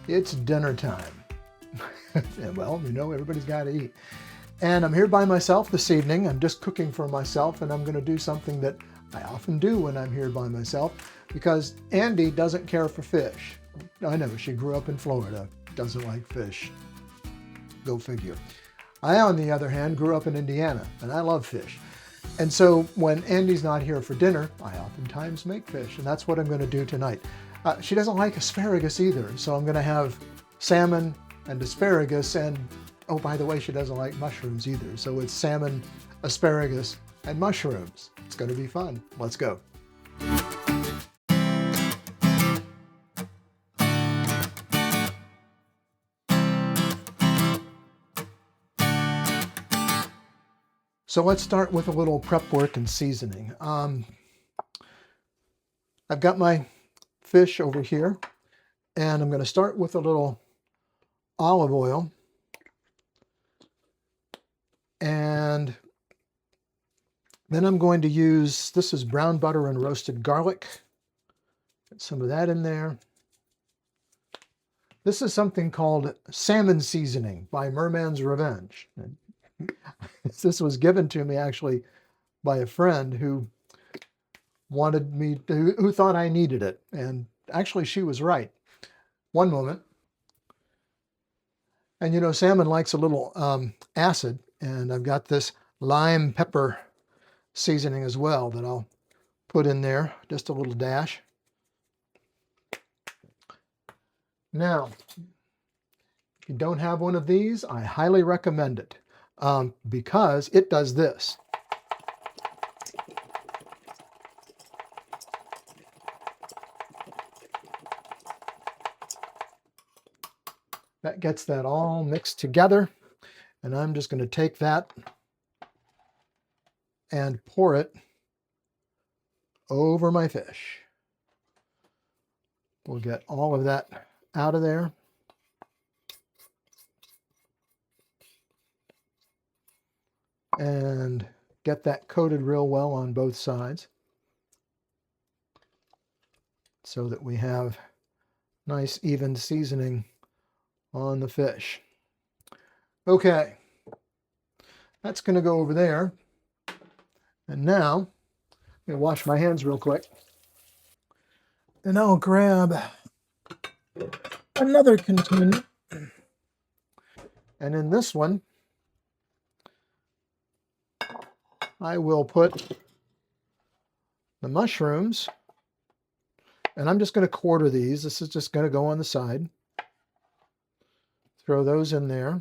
It's dinner time. Well, you know, everybody's got to eat. And I'm here by myself this evening. I'm just cooking for myself, and I'm going to do something that I often do when I'm here by myself, because Andy doesn't care for fish. I know, she grew up in Florida, doesn't like fish. Go figure. I, on the other hand, grew up in Indiana, and I love fish. And so when Andy's not here for dinner, I oftentimes make fish, and that's what I'm going to do tonight. She doesn't like asparagus either, so I'm going to have salmon and asparagus, and oh, by the way, she doesn't like mushrooms either. So it's salmon, asparagus, and mushrooms. It's going to be fun. Let's go. So let's start with a little prep work and seasoning. I've got my fish over here, and I'm going to start with a little olive oil. And then I'm going to use, this is brown butter and roasted garlic. Get some of that in there. This is something called salmon seasoning by Merman's Revenge. This was given to me actually by a friend who wanted me to, who thought I needed it. And actually she was right. One moment. And you know, salmon likes a little acid, and I've got this lime pepper seasoning as well that I'll put in there, just a little dash. Now, if you don't have one of these, I highly recommend it because it does this. That gets that all mixed together, and I'm just going to take that and pour it over my fish. We'll get all of that out of there. And get that coated real well on both sides so that we have nice even seasoning on the fish. Okay, that's going to go over there. And now, I'm going to wash my hands real quick. And I'll grab another container. And in this one, I will put the mushrooms. And I'm just going to quarter these. This is just going to go on the side. Throw those in there.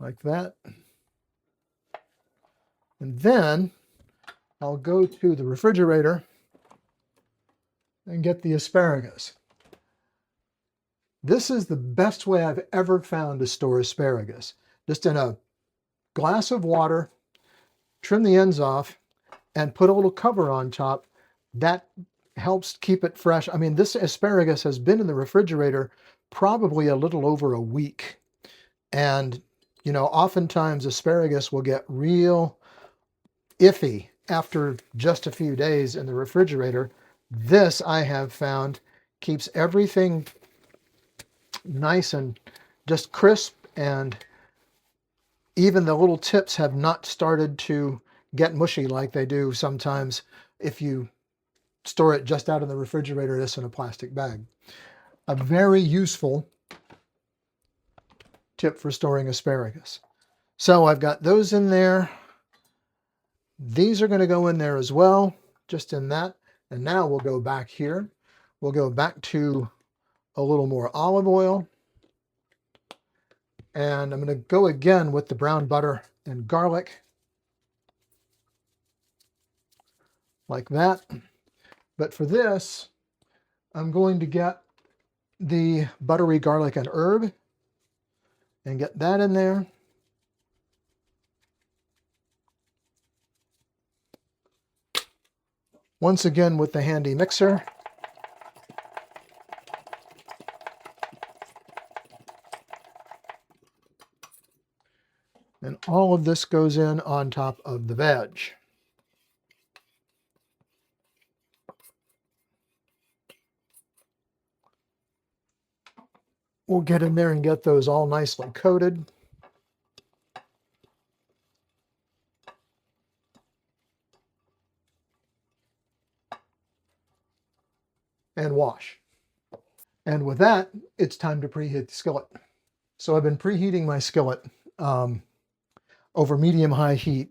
Like that. And then I'll go to the refrigerator and get the asparagus. This is the best way I've ever found to store asparagus. Just in a glass of water, trim the ends off, and put a little cover on top. That helps keep it fresh. I mean, this asparagus has been in the refrigerator probably a little over a week. And, you know, oftentimes asparagus will get real iffy after just a few days in the refrigerator. This, I have found, keeps everything nice and just crisp, and even the little tips have not started to get mushy like they do sometimes if you store it just out in the refrigerator, this in a plastic bag. A very useful tip for storing asparagus. So I've got those in there. These are going to go in there as well, just in that. And now we'll go back here. We'll go back to a little more olive oil. And I'm going to go again with the brown butter and garlic. Like that. But for this, I'm going to get the buttery garlic and herb and get that in there. Once again with the handy mixer. And all of this goes in on top of the veg. We'll get in there and get those all nicely coated. And wash. And with that, it's time to preheat the skillet. So I've been preheating my skillet over medium-high heat.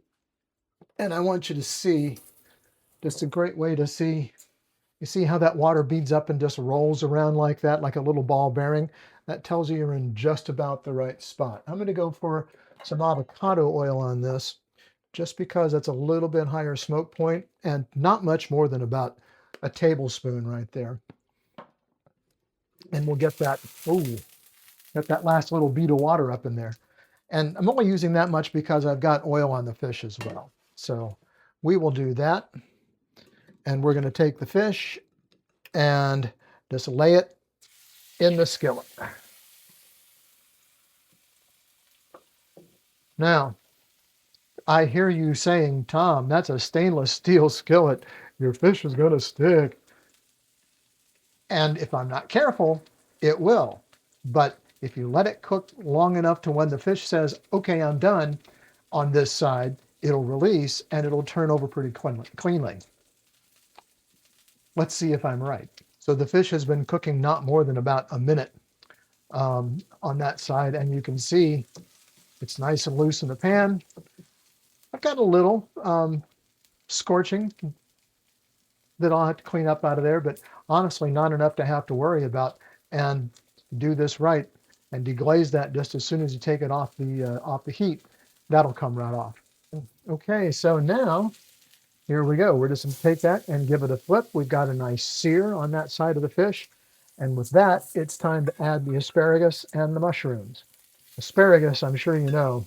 And I want you to see, just a great way to see, you see how that water beads up and just rolls around like that, like a little ball bearing? That tells you you're in just about the right spot. I'm going to go for some avocado oil on this, just because it's a little bit higher smoke point and not much more than about a tablespoon right there. And we'll get that, get that last little bead of water up in there. And I'm only using that much because I've got oil on the fish as well. So we will do that. And we're going to take the fish and just lay it in the skillet. Now, I hear you saying, Tom, that's a stainless steel skillet. Your fish is going to stick. And if I'm not careful, it will. But if you let it cook long enough to when the fish says, okay, I'm done on this side, it'll release and it'll turn over pretty cleanly. Let's see if I'm right. So the fish has been cooking not more than about a minute on that side, and you can see it's nice and loose in the pan. I've got a little scorching that I'll have to clean up out of there, but honestly not enough to have to worry about. And do this right and deglaze that just as soon as you take it off the heat. That'll come right off. Okay, so now here we go. We're just going to take that and give it a flip. We've got a nice sear on that side of the fish. And with that, it's time to add the asparagus and the mushrooms. Asparagus, I'm sure you know,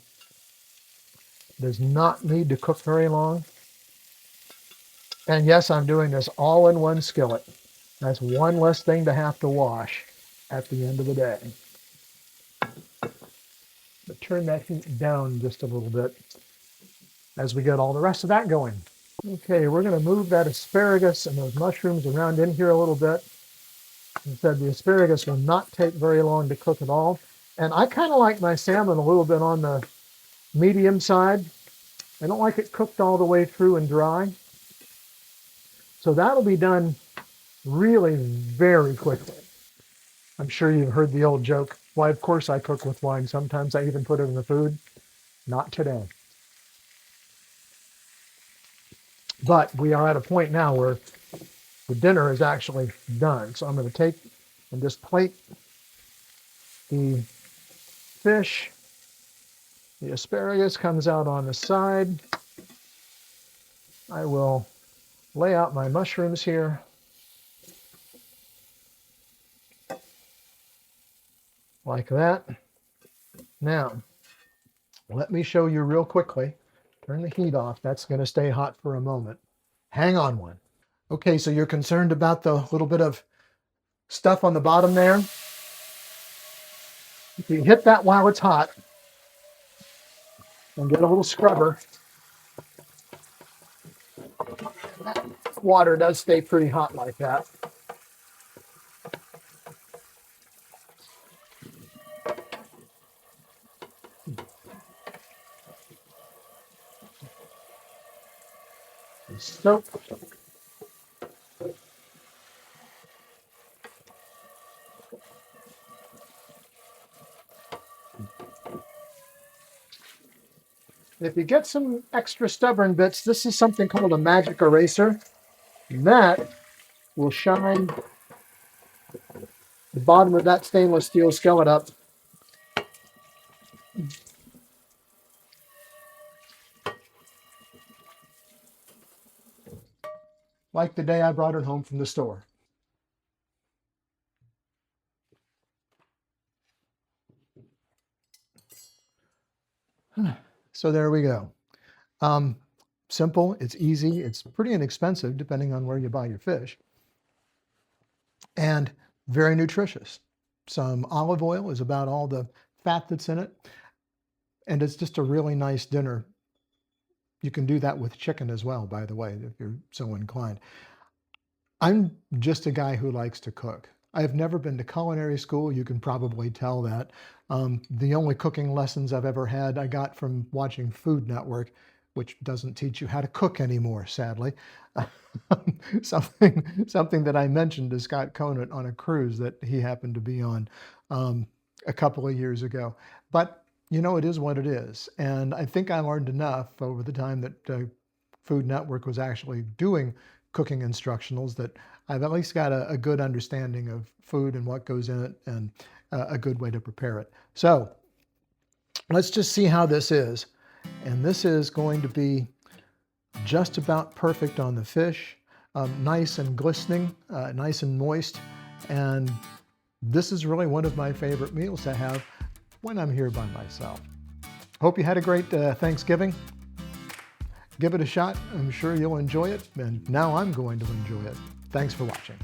does not need to cook very long. And yes, I'm doing this all in one skillet. That's one less thing to have to wash at the end of the day. But turn that heat down just a little bit as we get all the rest of that going. Okay, we're going to move that asparagus and those mushrooms around in here a little bit. I said the asparagus will not take very long to cook at all. And I kind of like my salmon a little bit on the medium side. I don't like it cooked all the way through and dry. So that'll be done really very quickly. I'm sure you've heard the old joke, why, of course I cook with wine. Sometimes I even put it in the food. Not today. But we are at a point now where the dinner is actually done. So I'm going to take and just plate the fish. The asparagus comes out on the side. I will lay out my mushrooms here. Like that. Now, let me show you real quickly. Turn the heat off. That's going to stay hot for a moment. Hang on one. Okay, so you're concerned about the little bit of stuff on the bottom there. If you hit that while it's hot and get a little scrubber, that water does stay pretty hot like that. So if you get some extra stubborn bits, this is something called a magic eraser. And that will shine the bottom of that stainless steel skillet up. Like the day I brought it home from the store. So there we go. Simple, it's easy, it's pretty inexpensive depending on where you buy your fish. And very nutritious. Some olive oil is about all the fat that's in it. And it's just a really nice dinner. You can do that with chicken as well, by the way, if you're so inclined. I'm just a guy who likes to cook. I've never been to culinary school. You can probably tell that. The only cooking lessons I've ever had I got from watching Food Network, which doesn't teach you how to cook anymore, sadly. Something that I mentioned to Scott Conant on a cruise that he happened to be on a couple of years ago. But you know, it is what it is. And I think I learned enough over the time that Food Network was actually doing cooking instructionals that I've at least got a good understanding of food and what goes in it and a good way to prepare it. So let's just see how this is. And this is going to be just about perfect on the fish, nice and glistening, nice and moist. And this is really one of my favorite meals to have when I'm here by myself. Hope you had a great Thanksgiving. Give it a shot. I'm sure you'll enjoy it. And now I'm going to enjoy it. Thanks for watching.